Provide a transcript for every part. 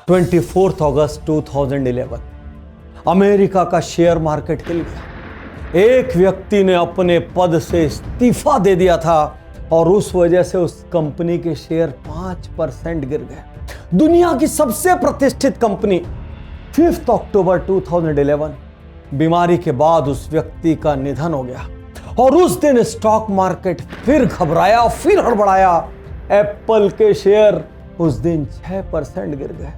24 अगस्त 2011 America का share market हिल गया। एक व्यक्ति ने अपने पद से इस्तीफा दे दिया था और उस वजह से उस कंपनी के शेयर 5% गिर गए। दुनिया की सबसे प्रतिष्ठित कंपनी 5 अक्टूबर 2011 बीमारी के बाद उस व्यक्ति का निधन हो गया और उस दिन स्टॉक मार्केट फिर घबराया, फिर हड़बड़ाया। एप्पल के शेयर उस दिन 6% गिर गए।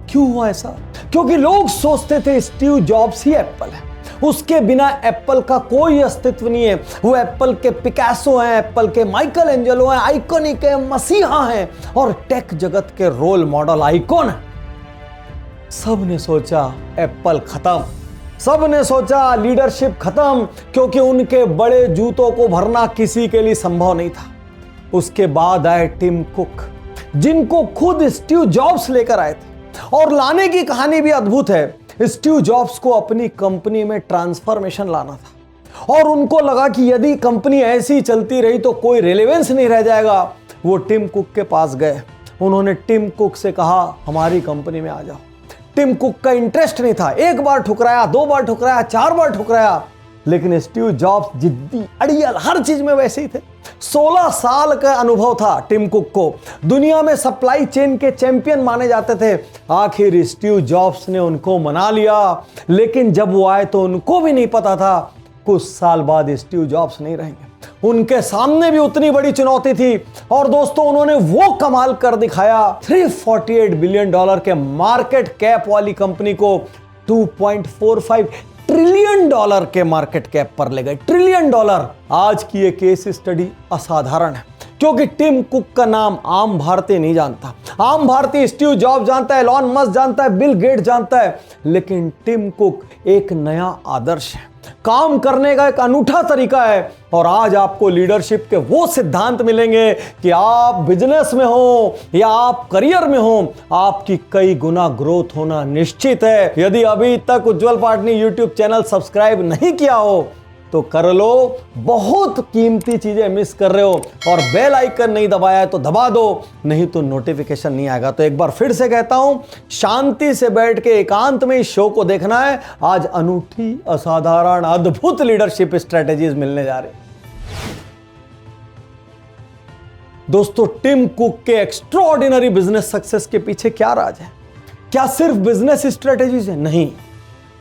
क्यों हुआ ऐसा? क्योंकि लोग सोचते थे स्टीव जॉब्स ही एप्पल है, उसके बिना एप्पल का कोई अस्तित्व नहीं है। वो एप्पल के पिकासो हैं, एप्पल के माइकल एंजेलो हैं, आइकॉनिक है, मसीहा हैं और टेक जगत के रोल मॉडल आइकॉन है। सब ने सोचा एप्पल खत्म, सब ने सोचा लीडरशिप खत्म, क्योंकि उनके बड़े जूतों को भरना किसी के लिए संभव नहीं था। उसके बाद आए टिम कुक, जिनको खुद स्टीव जॉब्स लेकर आए थे और लाने की कहानी भी अद्भुत है। स्टीव जॉब्स को अपनी कंपनी में ट्रांसफॉर्मेशन लाना था और उनको लगा कि यदि कंपनी ऐसी चलती रही तो कोई रेलेवेंस नहीं रह जाएगा। वो टिम कुक के पास गए, उन्होंने टिम कुक से कहा हमारी कंपनी में आ जाओ। टिम कुक का इंटरेस्ट नहीं था, एक बार ठुकराया, 2 बार ठुकराया, 4 बार ठुकराया, लेकिन स्टीव जॉब्स जिद्दी, अड़ियल, हर चीज में वैसे ही थे। 16 साल का अनुभव था टिम कुक को, दुनिया में सप्लाई चेन के चैंपियन माने जाते थे। आखिर स्टीव जॉब्स ने उनको मना लिया, लेकिन जब वो आए तो उनको भी नहीं पता था कुछ साल बाद स्टीव जॉब्स नहीं रहेंगे। उनके सामने भी उतनी बड़ी चुनौती थी और दोस्तों उन्होंने वो कमाल कर दिखाया। $348 बिलियन के मार्केट कैप वाली कंपनी को $2.45 ट्रिलियन के मार्केट कैप पर ले गए। $1 ट्रिलियन। आज की ये केस स्टडी असाधारण है, क्योंकि टिम कुक का नाम आम भारतीय नहीं जानता। आम भारतीय स्टीव जॉब्स जानता है, एलॉन मस्क जानता है, बिल गेट्स जानता है, लेकिन टिम कुक एक नया आदर्श है, काम करने का एक अनूठा तरीका है। और आज आपको लीडरशिप के वो सिद्धांत मिलेंगे कि आप बिजनेस में हो या आप करियर में हो, आपकी कई गुना ग्रोथ होना निश्चित है। यदि अभी तक उज्जवल पाटनी यूट्यूब चैनल सब्सक्राइब नहीं किया हो तो कर लो, बहुत कीमती चीजें मिस कर रहे हो। और बेल आइकन नहीं दबाया है तो दबा दो, नहीं तो नोटिफिकेशन नहीं आएगा। तो एक बार फिर से कहता हूं, शांति से बैठ के एकांत में इस शो को देखना है। आज अनूठी, असाधारण, अद्भुत लीडरशिप स्ट्रेटेजीज मिलने जा रही। दोस्तों, टिम कुक के एक्स्ट्राऑर्डिनरी बिजनेस सक्सेस के पीछे क्या राज है? क्या सिर्फ बिजनेस स्ट्रेटेजीज है? नहीं,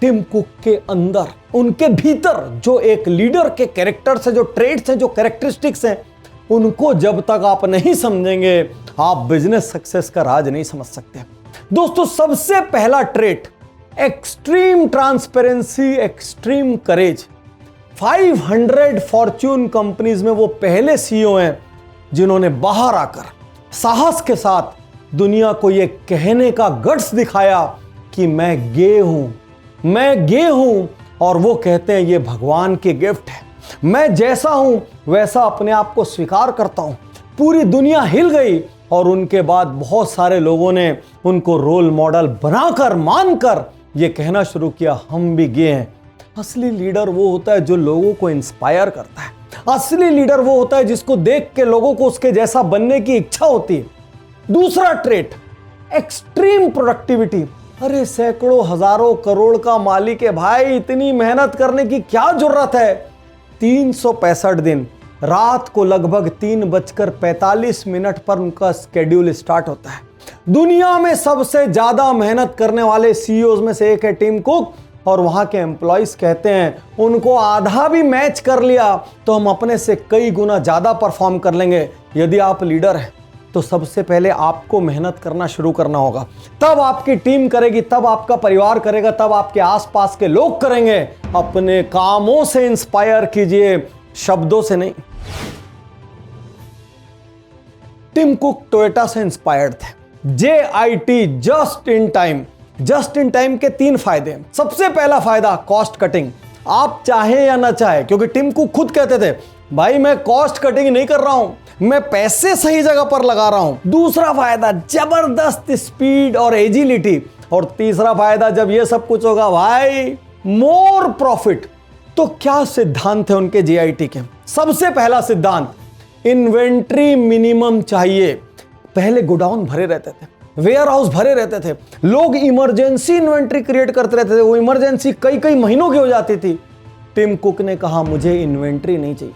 टिम कुक के अंदर, उनके भीतर जो एक लीडर के कैरेक्टर्स हैं, जो ट्रेड्स हैं, जो कैरेक्टरिस्टिक्स हैं, उनको जब तक आप नहीं समझेंगे आप बिजनेस सक्सेस का राज नहीं समझ सकते। दोस्तों, सबसे पहला ट्रेट एक्सट्रीम ट्रांसपेरेंसी, एक्सट्रीम करेज। 500 फॉर्च्यून कंपनीज में वो पहले सीईओ हैं जिन्होंने बाहर आकर साहस के साथ दुनिया को ये कहने का गट्स दिखाया कि मैं गे हूं, मैं गे हूं। और वो कहते हैं ये भगवान की गिफ्ट है, मैं जैसा हूं वैसा अपने आप को स्वीकार करता हूं। पूरी दुनिया हिल गई और उनके बाद बहुत सारे लोगों ने उनको रोल मॉडल बनाकर, मानकर ये कहना शुरू किया हम भी गे हैं। असली लीडर वो होता है जो लोगों को इंस्पायर करता है। असली लीडर वो होता है जिसको देख के लोगों को उसके जैसा बनने की इच्छा होती है। दूसरा ट्रेट एक्सट्रीम प्रोडक्टिविटी। अरे सैकड़ों, हजारों, करोड़ का मालिक है भाई, इतनी मेहनत करने की क्या जरूरत है? 365 दिन, रात को लगभग 3:45 पर उनका स्केड्यूल स्टार्ट होता है। दुनिया में सबसे ज्यादा मेहनत करने वाले सीईओज में से एक है टिम कुक और वहां के एम्प्लॉइज कहते हैं उनको आधा भी मैच कर लिया तो हम अपने से कई गुना ज्यादा परफॉर्म कर लेंगे। यदि आप लीडर हैं तो सबसे पहले आपको मेहनत करना शुरू करना होगा, तब आपकी टीम करेगी, तब आपका परिवार करेगा, तब आपके आसपास के लोग करेंगे। अपने कामों से इंस्पायर कीजिए, शब्दों से नहीं। टिम कुक टोयोटा से इंस्पायर्ड थे। JIT, just in time. Just in time के 3 फायदे। सबसे पहला फायदा कॉस्ट कटिंग। आप चाहे या ना चाहे, क्योंकि टिम कुक खुद कहते थे भाई मैं कॉस्ट कटिंग नहीं कर रहा हूं, मैं पैसे सही जगह पर लगा रहा हूं। दूसरा फायदा जबरदस्त स्पीड और एजिलिटी। और तीसरा फायदा जब ये सब कुछ होगा भाई मोर प्रॉफिट। तो क्या सिद्धांत है उनके JIT के? सबसे पहला सिद्धांत, इन्वेंट्री मिनिमम चाहिए। पहले गोडाउन भरे रहते थे, वेयर हाउस भरे रहते थे, लोग इमरजेंसी इन्वेंट्री क्रिएट करते रहते थे, वो इमरजेंसी कई कई महीनों की हो जाती थी। टिम कुक ने कहा मुझे इन्वेंट्री नहीं चाहिए।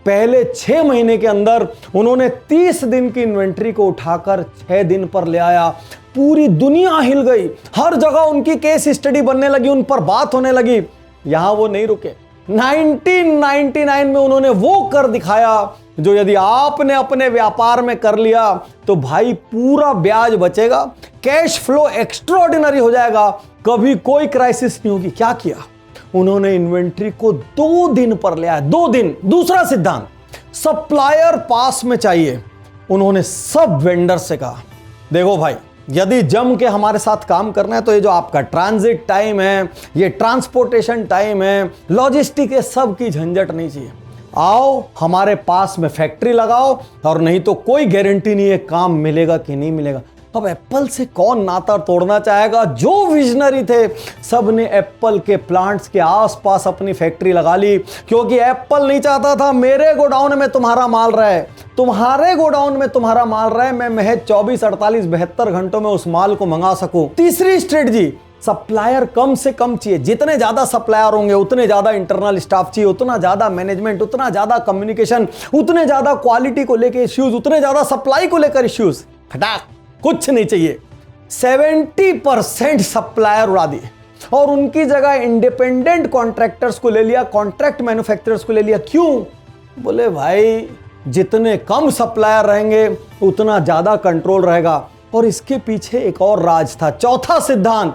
पहले 6 महीने के अंदर उन्होंने 30 दिन की इन्वेंट्री को उठाकर 6 दिन पर ले आया। पूरी दुनिया हिल गई, हर जगह उनकी केस स्टडी बनने लगी, उन पर बात होने लगी। यहां वो नहीं रुके। 1999 में उन्होंने वो कर दिखाया जो यदि आपने अपने व्यापार में कर लिया तो भाई पूरा ब्याज बचेगा, कैश फ्लो एक्स्ट्राऑर्डिनरी हो जाएगा, कभी कोई क्राइसिस नहीं होगी। क्या किया उन्होंने? इन्वेंट्री को 2 दिन पर ले आया। 2 दिन। दूसरा सिद्धांत, सप्लायर पास में चाहिए। उन्होंने सब वेंडर से कहा देखो भाई, यदि जम के हमारे साथ काम करना है तो ये जो आपका ट्रांजिट टाइम है, ये ट्रांसपोर्टेशन टाइम है, लॉजिस्टिक है, सब की झंझट नहीं चाहिए। आओ हमारे पास में फैक्ट्री लगाओ, और नहीं तो कोई गारंटी नहीं है काम मिलेगा कि नहीं मिलेगा। अब एप्पल से कौन नाता तोड़ना चाहेगा? जो विजनरी थे सब ने एप्पल के प्लांट्स के आसपास अपनी फैक्ट्री लगा ली, क्योंकि एप्पल नहीं चाहता था मेरे गोडाउन में तुम्हारा माल रहे, तुम्हारे गोडाउन में तुम्हारा माल रहे, मैं महज 24, 48, 72 घंटों में उस माल को मंगा सकूं। तीसरी स्ट्रेटजी, सप्लायर कम से कम चाहिए। जितने ज्यादा सप्लायर होंगे उतने ज्यादा इंटरनल स्टाफ चाहिए, उतना ज्यादा मैनेजमेंट, उतना ज्यादा कम्युनिकेशन, उतने ज्यादा क्वालिटी को लेकर इश्यूज, उतने ज्यादा सप्लाई को लेकर इश्यूज। खटाक, कुछ नहीं चाहिए। 70% सप्लायर उड़ा दिए और उनकी जगह इंडिपेंडेंट कॉन्ट्रैक्टर्स को ले लिया, कॉन्ट्रैक्ट मैन्युफैक्चरर्स को ले लिया। क्यों? बोले भाई जितने कम सप्लायर रहेंगे उतना ज्यादा कंट्रोल रहेगा। और इसके पीछे एक और राज था। चौथा सिद्धांत,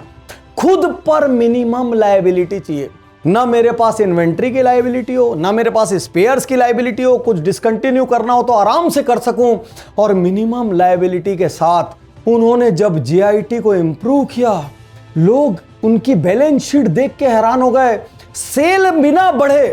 खुद पर मिनिमम लायबिलिटी चाहिए। ना मेरे पास इन्वेंट्री की लायबिलिटी हो, ना मेरे पास स्पेयर्स की लायबिलिटी हो, कुछ डिसकंटिन्यू करना हो तो आराम से कर सकूं। और मिनिमम लायबिलिटी के साथ उन्होंने जब जीआईटी को इंप्रूव किया, लोग उनकी बैलेंस शीट देख के हैरान हो गए। सेल बिना बढ़े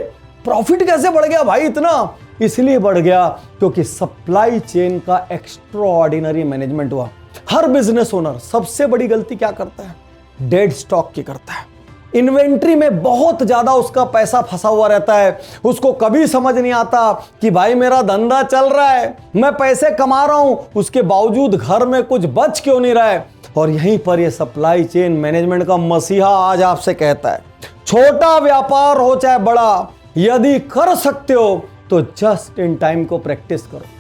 प्रॉफिट कैसे बढ़ गया भाई इतना? इसलिए बढ़ गया क्योंकि सप्लाई चेन का एक्स्ट्राऑर्डिनरी मैनेजमेंट हुआ। हर बिजनेस ओनर सबसे बड़ी गलती क्या करता है? डेड स्टॉक की करता है। इन्वेंट्री में बहुत ज्यादा उसका पैसा फंसा हुआ रहता है। उसको कभी समझ नहीं आता कि भाई मेरा धंधा चल रहा है, मैं पैसे कमा रहा हूं, उसके बावजूद घर में कुछ बच क्यों नहीं रहा है। और यहीं पर ये सप्लाई चेन मैनेजमेंट का मसीहा आज आपसे कहता है, छोटा व्यापार हो चाहे बड़ा, यदि कर सकते हो तो जस्ट इन टाइम को प्रैक्टिस करो।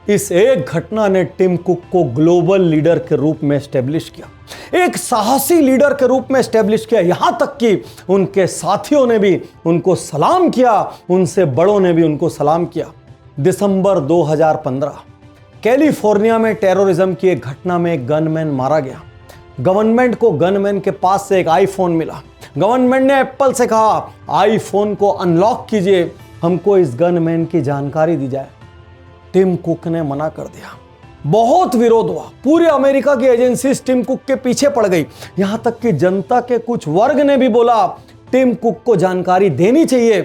इस एक घटना ने टिम कुक को ग्लोबल लीडर के रूप में एस्टेब्लिश किया, एक साहसी लीडर के रूप में एस्टेब्लिश किया। यहां तक कि उनके साथियों ने भी उनको सलाम किया, उनसे बड़ों ने भी उनको सलाम किया। दिसंबर 2015 कैलिफोर्निया में टेररिज्म की एक घटना में एक गनमैन मारा गया। गवर्नमेंट को गनमैन के पास से एक आईफोन मिला। गवर्नमेंट ने एप्पल से कहा आईफोन को अनलॉक कीजिए, हमको इस गनमैन की जानकारी दी जाए। टिम कुक ने मना कर दिया। बहुत विरोध हुआ, पूरे अमेरिका की एजेंसीज टिम कुक के पीछे पड़ गई। यहां तक कि जनता के कुछ वर्ग ने भी बोला टिम कुक को जानकारी देनी चाहिए।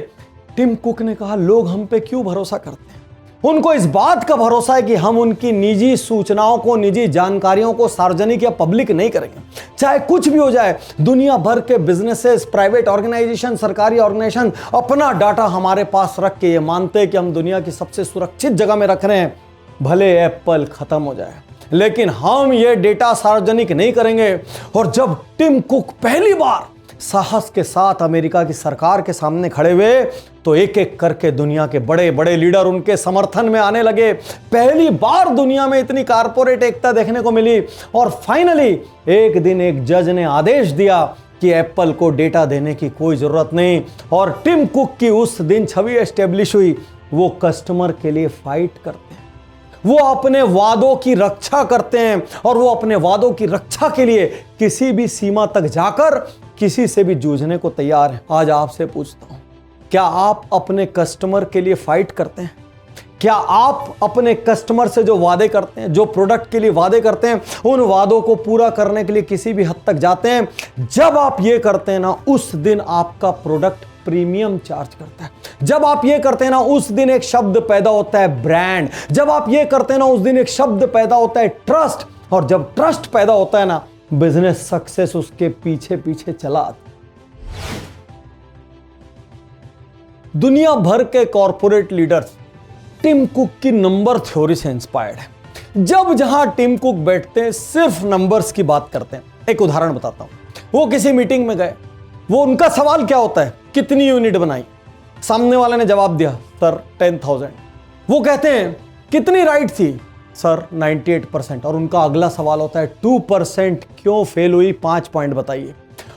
टिम कुक ने कहा लोग हम पे क्यों भरोसा करते हैं? उनको इस बात का भरोसा है कि हम उनकी निजी सूचनाओं को, निजी जानकारियों को सार्वजनिक या पब्लिक नहीं करेंगे, चाहे कुछ भी हो जाए। दुनिया भर के बिजनेसेस, प्राइवेट ऑर्गेनाइजेशन, सरकारी ऑर्गेनाइजेशन अपना डाटा हमारे पास रख के ये मानते हैं कि हम दुनिया की सबसे सुरक्षित जगह में रख रहे हैं, भले एप्पल खत्म हो जाए, लेकिन हम ये डेटा सार्वजनिक नहीं करेंगे। और जब टिम कुक पहली बार साहस के साथ अमेरिका की सरकार के सामने खड़े हुए तो एक एक करके दुनिया के बड़े बड़े लीडर उनके समर्थन में आने लगे। पहली बार दुनिया में इतनी कारपोरेट एकता देखने को मिली। और फाइनली एक दिन एक जज ने आदेश दिया कि एप्पल को डेटा देने की कोई जरूरत नहीं। और टिम कुक की उस दिन छवि एस्टेब्लिश हुई। वो कस्टमर के लिए फाइट करते हैं, वो अपने वादों की रक्षा करते हैं, और वो अपने वादों की रक्षा के लिए किसी भी सीमा तक जाकर किसी से भी जूझने को तैयार है। आज आपसे पूछता हूं, क्या आप अपने कस्टमर के लिए फाइट करते हैं? क्या आप अपने कस्टमर से जो वादे करते हैं, जो प्रोडक्ट के लिए वादे करते हैं, उन वादों को पूरा करने के लिए किसी भी हद तक जाते हैं? जब आप ये करते हैं ना, उस दिन आपका प्रोडक्ट प्रीमियम चार्ज करता है। जब आप ये करते हैं ना, उस दिन एक शब्द पैदा होता है ब्रांड। जब आप ये करते हैं ना, उस दिन एक शब्द पैदा होता है ट्रस्ट। और जब ट्रस्ट पैदा होता है ना, बिजनेस सक्सेस उसके पीछे पीछे चला आता। दुनिया भर के कॉर्पोरेट लीडर्स टिम कुक की नंबर थ्योरी से इंस्पायर्ड है। जब जहां टिम कुक बैठते हैं सिर्फ नंबर्स की बात करते हैं। एक उदाहरण बताता हूं, वो किसी मीटिंग में गए, वो उनका सवाल क्या होता है, कितनी यूनिट बनाई? सामने वाले ने जवाब दिया सर 10,000। वो कहते हैं कितनी राइट थी? सर 98%। और उनका अगला सवाल होता है 2% क्यों फेल हुई, 5 पॉइंट बताइए।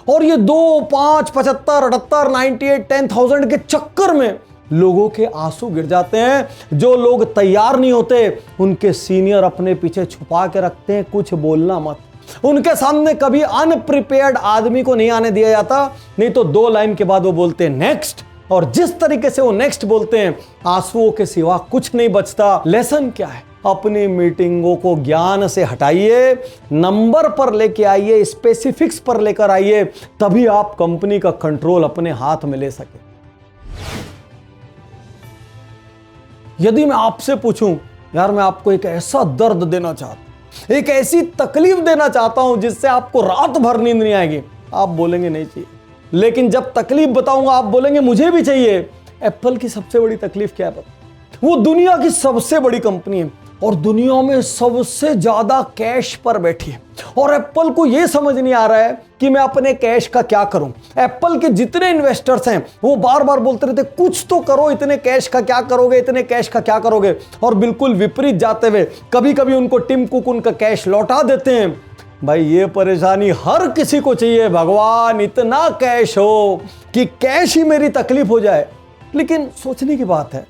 और ये 2, 5, 75, 78, 98, 10,000 के चक्कर में लोगों के आंसू गिर जाते हैं। जो लोग तैयार नहीं होते उनके सीनियर अपने पीछे छुपा के रखते हैं, कुछ बोलना मत। उनके सामने कभी अनप्रिपेयर्ड आदमी को नहीं आने दिया जाता, नहीं तो 2 लाइन के बाद वो बोलते हैं नेक्स्ट। और जिस तरीके से वो नेक्स्ट बोलते हैं, आंसुओं के सिवा कुछ नहीं बचता। लेसन क्या है? अपनी मीटिंगों को ज्ञान से हटाइए, नंबर पर लेके आइए, स्पेसिफिक्स पर लेकर आइए, तभी आप कंपनी का कंट्रोल अपने हाथ में ले सके। यदि मैं आपसे पूछूं यार मैं आपको एक ऐसा दर्द देना चाहता हूं, एक ऐसी तकलीफ देना चाहता हूं जिससे आपको रात भर नींद नहीं आएगी, आप बोलेंगे नहीं चाहिए। लेकिन जब तकलीफ बताऊंगा आप बोलेंगे मुझे भी चाहिए। एप्पल की सबसे बड़ी तकलीफ क्या है पता? वो दुनिया की सबसे बड़ी कंपनी है और दुनिया में सबसे ज्यादा कैश पर बैठी है, और एप्पल को यह समझ नहीं आ रहा है कि मैं अपने कैश का क्या करूं। एप्पल के जितने इन्वेस्टर्स हैं वो बार बार बोलते रहते कुछ तो करो, इतने कैश का क्या करोगे, इतने कैश का क्या करोगे। और बिल्कुल विपरीत जाते हुए कभी कभी उनको टिम कुक उनका कैश लौटा देते हैं। भाई ये परेशानी हर किसी को चाहिए, भगवान इतना कैश हो कि कैश ही मेरी तकलीफ हो जाए। लेकिन सोचने की बात है,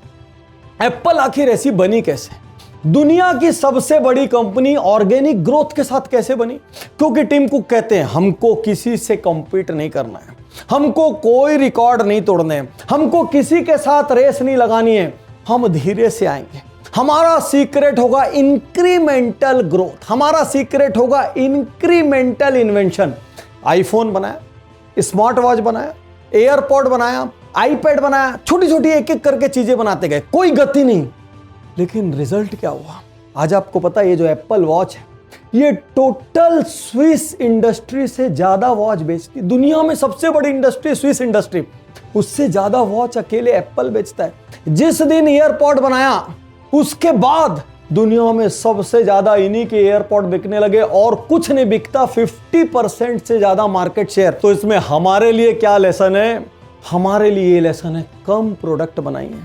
एप्पल आखिर ऐसी बनी कैसे? दुनिया की सबसे बड़ी कंपनी ऑर्गेनिक ग्रोथ के साथ कैसे बनी? क्योंकि टिम कुक कहते हैं हमको किसी से कॉम्पीट नहीं करना है, हमको कोई रिकॉर्ड नहीं तोड़ने हैं, हमको किसी के साथ रेस नहीं लगानी है, हम धीरे से आएंगे। हमारा सीक्रेट होगा इंक्रीमेंटल ग्रोथ, हमारा सीक्रेट होगा इंक्रीमेंटल इन्वेंशन। आईफोन बनाया, स्मार्ट वॉच बनाया, एयरपॉड बनाया, आईपैड बनाया, छोटी छोटी एक एक करके चीजें बनाते गए, कोई गति नहीं। लेकिन रिजल्ट क्या हुआ? आज आपको पता है ये जो एप्पल वॉच है ये टोटल स्विस इंडस्ट्री से ज्यादा वॉच बेचती। दुनिया में सबसे बड़ी इंडस्ट्री स्विस इंडस्ट्री, उससे ज्यादा वॉच अकेले एप्पल बेचता है। जिस दिन एयरपॉड बनाया उसके बाद दुनिया में सबसे ज्यादा इन्हीं के एयरपॉड बिकने लगे और कुछ नहीं बिकता, 50% से ज्यादा मार्केट शेयर। तो इसमें हमारे लिए क्या लेसन है? हमारे लिए ये लेसन है कम प्रोडक्ट बनाइए,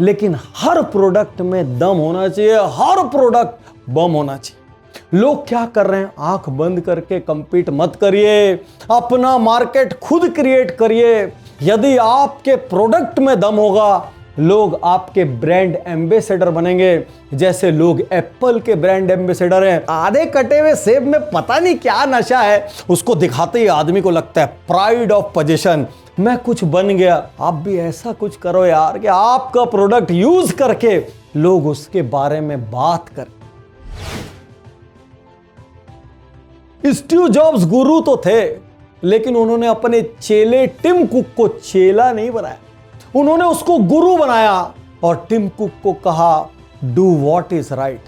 लेकिन हर प्रोडक्ट में दम होना चाहिए, हर प्रोडक्ट बम होना चाहिए। लोग क्या कर रहे हैं? आंख बंद करके कंपीट मत करिए, अपना मार्केट खुद क्रिएट करिए। यदि आपके प्रोडक्ट में दम होगा, लोग आपके ब्रांड एम्बेसडर बनेंगे, जैसे लोग एप्पल के ब्रांड एम्बेसडर हैं। आधे कटे हुए सेब में पता नहीं क्या नशा है, उसको दिखाते ही आदमी को लगता है प्राइड ऑफ पोजीशन, मैं कुछ बन गया। आप भी ऐसा कुछ करो यार कि आपका प्रोडक्ट यूज करके लोग उसके बारे में बात करें। स्टीव जॉब्स गुरु तो थे, लेकिन उन्होंने अपने चेले टिम कुक को चेला नहीं बनाया, उन्होंने उसको गुरु बनाया और टिम कुक को कहा डू व्हाट इज राइट,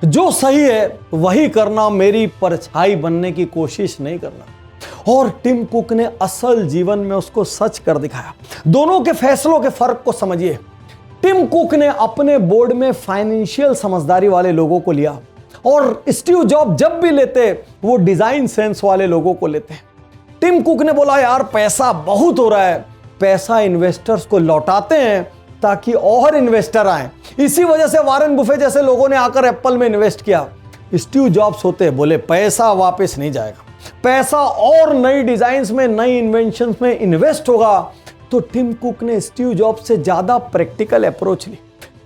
जो सही है वही करना, मेरी परछाई बनने की कोशिश नहीं करना। और टिम कुक ने असल जीवन में उसको सच कर दिखाया। दोनों के फैसलों के फर्क को समझिए। टिम कुक ने अपने बोर्ड में फाइनेंशियल समझदारी वाले लोगों को लिया और स्टीव जॉब जब भी लेते वो डिजाइन सेंस वाले लोगों को लेते। टिम कुक ने बोला यार पैसा बहुत हो रहा है, पैसा इन्वेस्टर्स को लौटाते हैं ताकि और इन्वेस्टर आए। इसी वजह से वारेन बुफे जैसे लोगों ने आकर एप्पल में इन्वेस्ट किया। स्टीव जॉब्स होते बोले पैसा वापस नहीं जाएगा, पैसा और नई डिजाइन्स में, नई इन्वेंशंस में इन्वेस्ट होगा। तो टिम कुक ने स्टीव जॉब्स से ज्यादा प्रैक्टिकल अप्रोच ली।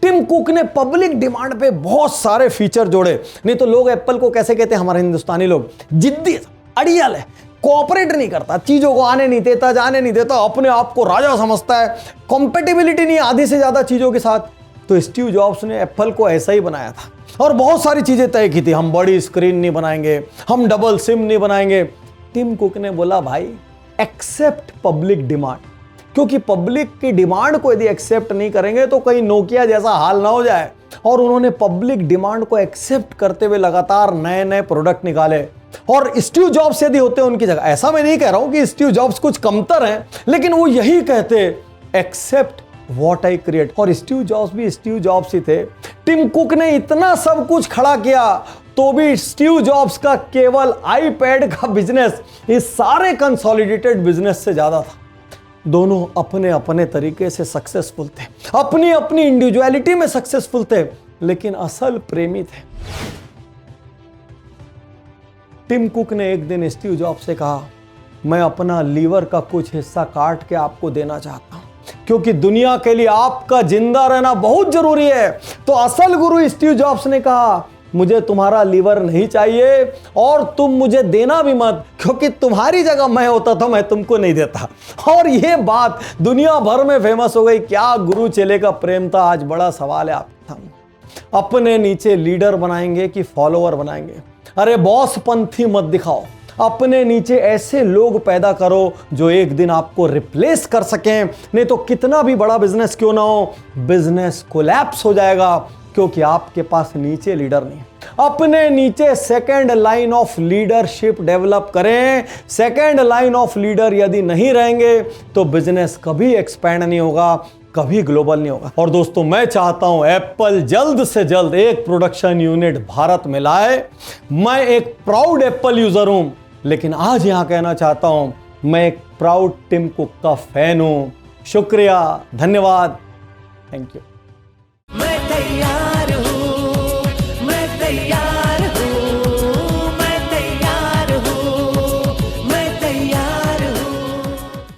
टिम कुक ने पब्लिक डिमांड पे बहुत सारे फीचर जोड़े। नहीं तो लोग एप्पल को कैसे कहते हैं हमारे हिंदुस्तानी लोग, जिद्दी, अड़ियल है, कोऑपरेट नहीं करता, चीजों को आने नहीं देता, जाने नहीं देता, अपने आप को राजा समझता है, कॉम्पेटिबिलिटी नहीं आधी से ज्यादा चीजों के साथ। तो स्टीव जॉब्स ने एप्पल को ऐसा ही बनाया था और बहुत सारी चीजें तय की थी। हम बड़ी स्क्रीन नहीं बनाएंगे, हम डबल सिम नहीं बनाएंगे। टिम कुक ने बोला भाई एक्सेप्ट पब्लिक डिमांड, क्योंकि पब्लिक की डिमांड को यदि एक्सेप्ट नहीं करेंगे तो कहीं नोकिया जैसा हाल ना हो जाए। और उन्होंने पब्लिक डिमांड को एक्सेप्ट करते हुए लगातार नए नए प्रोडक्ट निकाले। और स्टीव जॉब्स यदि होते उनकी जगह, ऐसा मैं नहीं कह रहा हूं कि स्टीव जॉब्स कुछ कमतर हैं, लेकिन वो यही कहते एक्सेप्ट व्हाट आई क्रिएट। और स्टीव जॉब्स भी स्टीव जॉब्स ही थे। टिम कुक ने इतना सब कुछ खड़ा किया तो भी स्टीव जॉब्स का केवल आईपैड का बिजनेस इस सारे कंसोलिडेटेड बिजनेस से ज्यादा था। दोनों अपने अपने तरीके से सक्सेसफुल थे, अपनी अपनी इंडिविजुअलिटी में सक्सेसफुल थे, लेकिन असल प्रेमी थे। टिम कुक ने एक दिन स्टीव जॉब्स से कहा, मैं अपना लीवर का कुछ हिस्सा काट के आपको देना चाहता हूं, क्योंकि दुनिया के लिए आपका जिंदा रहना बहुत जरूरी है। तो असल गुरु स्टीव जॉब्स ने कहा, मुझे तुम्हारा लीवर नहीं चाहिए और तुम मुझे देना भी मत, क्योंकि तुम्हारी जगह मैं होता तो मैं तुमको नहीं देता। और यह बात दुनिया भर में फेमस हो गई। क्या गुरु चेले का प्रेम था? आज बड़ा सवाल है आपके सामने। अपने नीचे लीडर बनाएंगे कि फॉलोअर बनाएंगे? अरे बॉस पंथी मत दिखाओ, अपने नीचे ऐसे लोग पैदा करो जो एक दिन आपको रिप्लेस कर सकें। नहीं तो कितना भी बड़ा बिजनेस क्यों ना हो, बिजनेस कोलैप्स हो जाएगा, क्योंकि आपके पास नीचे लीडर नहीं। अपने नीचे second line of leadership develop करें। सेकंड लाइन ऑफ लीडर यदि नहीं रहेंगे तो बिजनेस कभी एक्सपैंड नहीं होगा, कभी ग्लोबल नहीं होगा। और दोस्तों, मैं चाहता हूं एप्पल जल्द से जल्द एक प्रोडक्शन यूनिट भारत में लाए। मैं एक प्राउड एप्पल यूजर हूं, लेकिन आज यहां कहना चाहता हूं, मैं एक प्राउड टिम कुक का फैन हूं। शुक्रिया, धन्यवाद, थैंक यू।